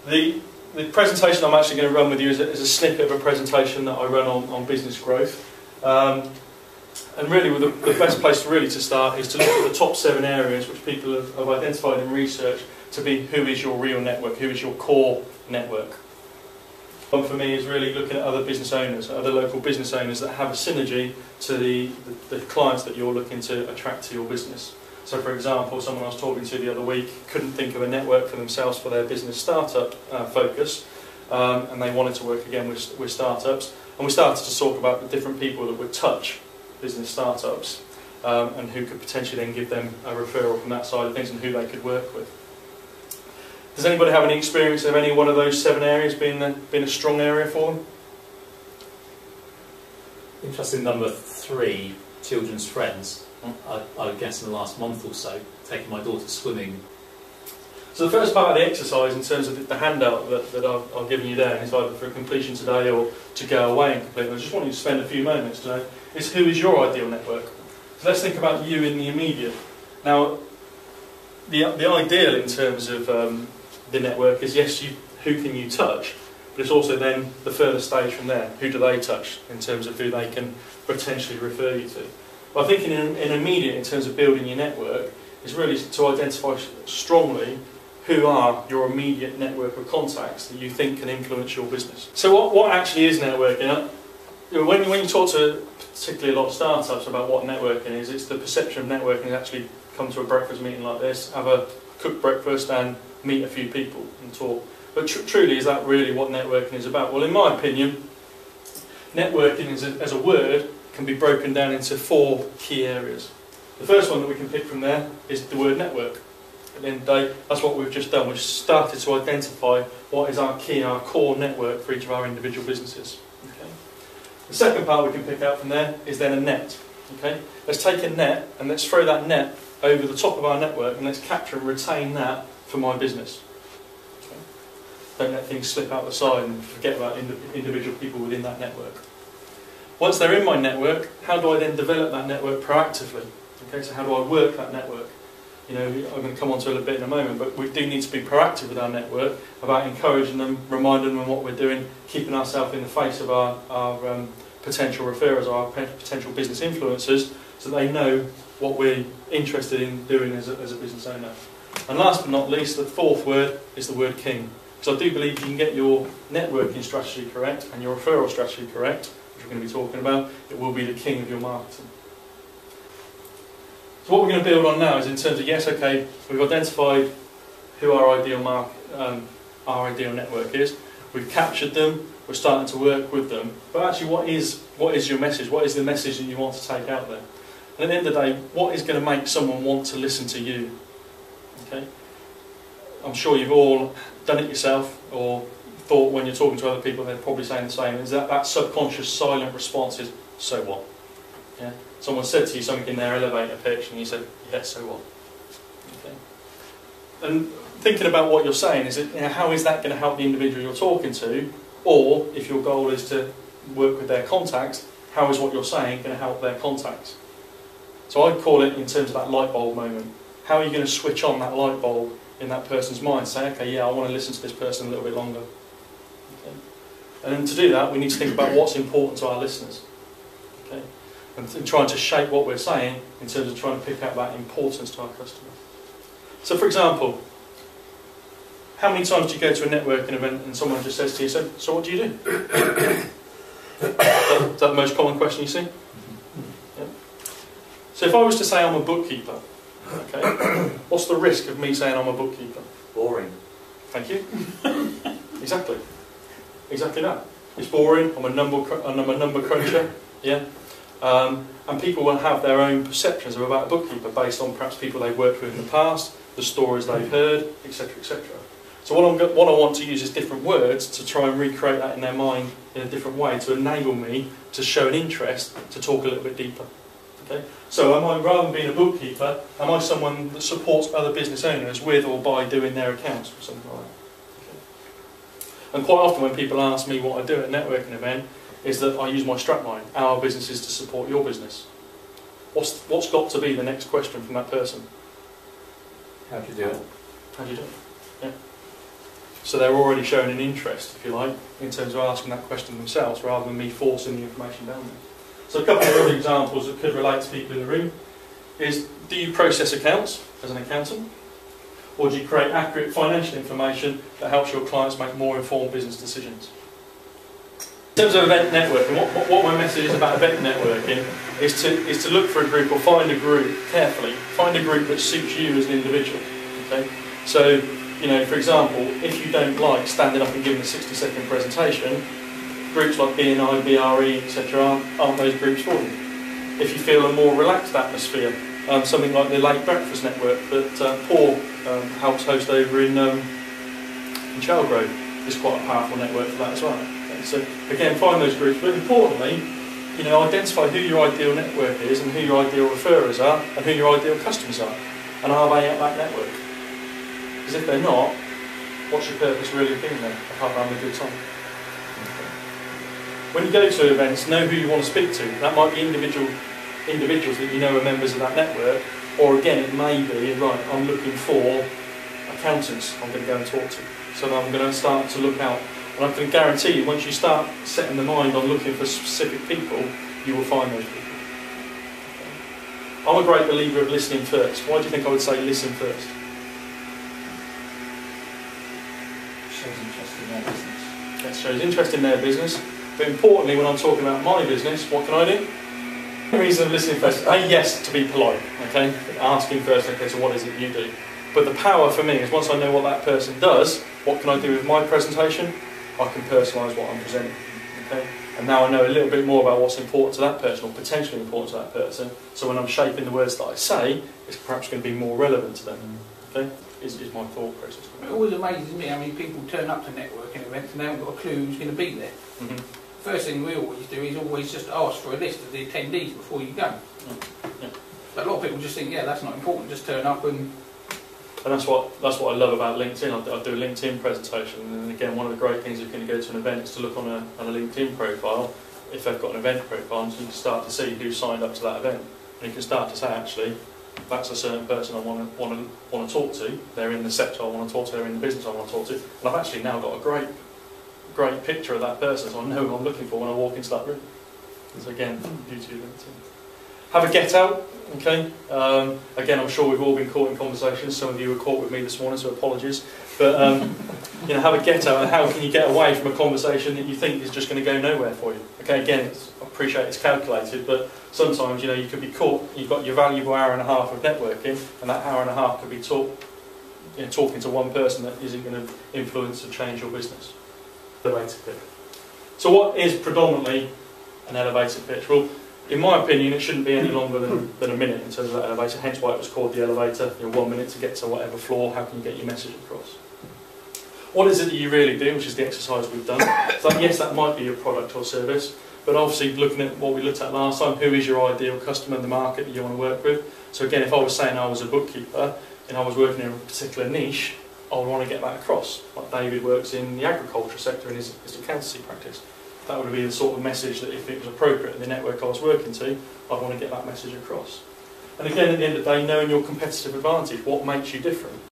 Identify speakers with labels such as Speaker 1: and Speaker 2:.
Speaker 1: The presentation I'm actually going to run with you is a snippet of a presentation that I run on business growth. And really, the best place to start is to look at the top 7 areas which people have identified in research to be who is your real network, who is your core network. One for me is really looking at other business owners, other local business owners that have a synergy to the clients that you're looking to attract to your business. So for example, someone I was talking to the other week couldn't think of a network for themselves for their business startup focus, and they wanted to work again with startups. And we started to talk about the different people that would touch business startups and who could potentially then give them a referral from that side of things and who they could work with. Does anybody have any experience of any one of those 7 areas being a strong area for them?
Speaker 2: Interesting number 3, children's friends. I guess in the last month or so, taking my daughter swimming.
Speaker 1: So the first part of the exercise in terms of the handout that I've given you there is either for completion today or to go away and complete. I just want you to spend a few moments today. Is who is your ideal network? So let's think about you in the immediate. Now, the ideal in terms of the network is yes, who can you touch, but it's also then the further stage from there. Who do they touch in terms of who they can potentially refer you to? But I think in immediate, in terms of building your network, is really to identify strongly who are your immediate network of contacts that you think can influence your business. So what actually is networking? When you talk to particularly a lot of startups about what networking is, it's the perception of networking is actually come to a breakfast meeting like this, have a cooked breakfast and meet a few people and talk. But truly, is that really what networking is about? Well, in my opinion, networking as a word can be broken down into 4 key areas. The first one that we can pick from there is the word network. At the end of the day, that's what we've just done. We've started to identify what is our core network for each of our individual businesses. Okay. The second part we can pick out from there is then a net. Okay. Let's take a net and let's throw that net over the top of our network and let's capture and retain that for my business. Okay. Don't let things slip out the side and forget about individual people within that network. Once they're in my network, how do I then develop that network proactively? Okay, so how do I work that network? I'm going to come on to it a little bit in a moment, but we do need to be proactive with our network about encouraging them, reminding them what we're doing, keeping ourselves in the face of our potential referrers, our potential business influencers, so they know what we're interested in doing as a business owner. And last but not least, the 4th word is the word king. Because I do believe you can get your networking strategy correct and your referral strategy correct, which we're going to be talking about, it will be the king of your marketing. So what we're going to build on now is in terms of, yes, okay, we've identified who our ideal network is, we've captured them, we're starting to work with them, but actually what is your message? What is the message that you want to take out there? And at the end of the day, what is going to make someone want to listen to you? Okay? I'm sure you've all done it yourself, or thought when you're talking to other people they're probably saying the same, is that subconscious silent response is, so what? Yeah? Someone said to you something in their elevator pitch and you said, yeah, so what? Okay. And thinking about what you're saying, is it, how is that going to help the individual you're talking to? Or if your goal is to work with their contacts, how is what you're saying going to help their contacts? So I'd call it in terms of that light bulb moment. How are you going to switch on that light bulb in that person's mind? Say, okay, yeah, I want to listen to this person a little bit longer. Okay. And then to do that, we need to think about what's important to our listeners. Okay. And trying to shape what we're saying in terms of trying to pick out that importance to our customers. So for example, how many times do you go to a networking event and someone just says to you, so what do you do? Is that the most common question you see? Yeah. So if I was to say I'm a bookkeeper, okay, what's the risk of me saying I'm a bookkeeper?
Speaker 3: Boring.
Speaker 1: Thank you. Exactly. Exactly that. It's boring, I'm a number cruncher, yeah. And people will have their own perceptions about a bookkeeper based on perhaps people they've worked with in the past, the stories they've heard, etc., etc. So what I want to use is different words to try and recreate that in their mind in a different way to enable me to show an interest to talk a little bit deeper. Okay? So am I, rather than being a bookkeeper, am I someone that supports other business owners with or by doing their accounts or something like that? Okay. And quite often when people ask me what I do at a networking event, is that I use my strapline. Our business is to support your business. What's got to be the next question from that person?
Speaker 2: How do you do it?
Speaker 1: How do you do it? Yeah. So they're already showing an interest, if you like, in terms of asking that question themselves, rather than me forcing the information down there. So a couple of other examples that could relate to people in the room is, do you process accounts as an accountant? Or do you create accurate financial information that helps your clients make more informed business decisions? In terms of event networking, what my message is about event networking is to look for a group, or find a group carefully. Find a group that suits you as an individual. Okay? So, you know, for example, if you don't like standing up and giving a 60-second presentation, groups like BNI, BRE, etc. aren't those groups for you. If you feel a more relaxed atmosphere, something like the Late Breakfast Network that Paul helps host over in Chalgrove is quite a powerful network for that as well. Okay, so again, find those groups, but importantly, you know, identify who your ideal network is and who your ideal referrers are and who your ideal customers are, and are they at that network? Because if they're not, what's your purpose really of being there, apart from having a good time? When you go to events, know who you want to speak to. That might be individuals that you know are members of that network, or again, it may be, right, I'm looking for accountants I'm going to go and talk to. So I'm going to start to look out, and I can guarantee you, once you start setting the mind on looking for specific people, you will find those people. I'm a great believer of listening first. Why do you think I would say listen first?
Speaker 3: Shows interest in their business.
Speaker 1: That shows interest in their business, but importantly, when I'm talking about my business, what can I do? The reason of listening first, yes, to be polite, okay? Asking first, okay, so what is it you do? But the power for me is, once I know what that person does, what can I do with my presentation? I can personalise what I'm presenting, okay? And now I know a little bit more about what's important to that person, or potentially important to that person, so when I'm shaping the words that I say, it's perhaps going to be more relevant to them, okay? Is my thought process.
Speaker 3: It always amazes me how many people turn up to networking events and they haven't got a clue who's going to be there.
Speaker 1: Mm-hmm.
Speaker 3: First thing we always do is always just ask for a list of the attendees before you go.
Speaker 1: Yeah.
Speaker 3: But a lot of people just think, yeah, that's not important, just turn up and...
Speaker 1: And that's what I love about LinkedIn. I do a LinkedIn presentation, and again, one of the great things if you're going to go to an event is to look on a LinkedIn profile, if they've got an event profile, and so you can start to see who signed up to that event. And you can start to say, actually, that's a certain person I want to talk to. They're in the sector I want to talk to. They're in the business I want to talk to. And I've actually now got a great picture of that person, so I know who I'm looking for when I walk into that room. So again, beauty of LinkedIn. Have a get out. Okay. Again, I'm sure we've all been caught in conversations. Some of you were caught with me this morning, so apologies. But you know, have a get out, and how can you get away from a conversation that you think is just going to go nowhere for you? Okay. Again, I appreciate it's calculated, but sometimes, you know, you could be caught. You've got your valuable hour and a half of networking, and that hour and a half could be talking to one person that isn't going to influence or change your business. Elevator pitch. So what is predominantly an elevator pitch? Well, in my opinion, it shouldn't be any longer than a minute in terms of that elevator, hence why it was called the elevator. You know, 1 minute to get to whatever floor, how can you get your message across? What is it that you really do, which is the exercise we've done? So yes, that might be your product or service, but obviously looking at what we looked at last time, who is your ideal customer in the market that you want to work with? So again, if I was saying I was a bookkeeper and I was working in a particular niche, I would want to get that across. Like David works in the agriculture sector in his accountancy practice. That would be the sort of message that, if it was appropriate in the network I was working to, I'd want to get that message across. And again, at the end of the day, knowing your competitive advantage, what makes you different.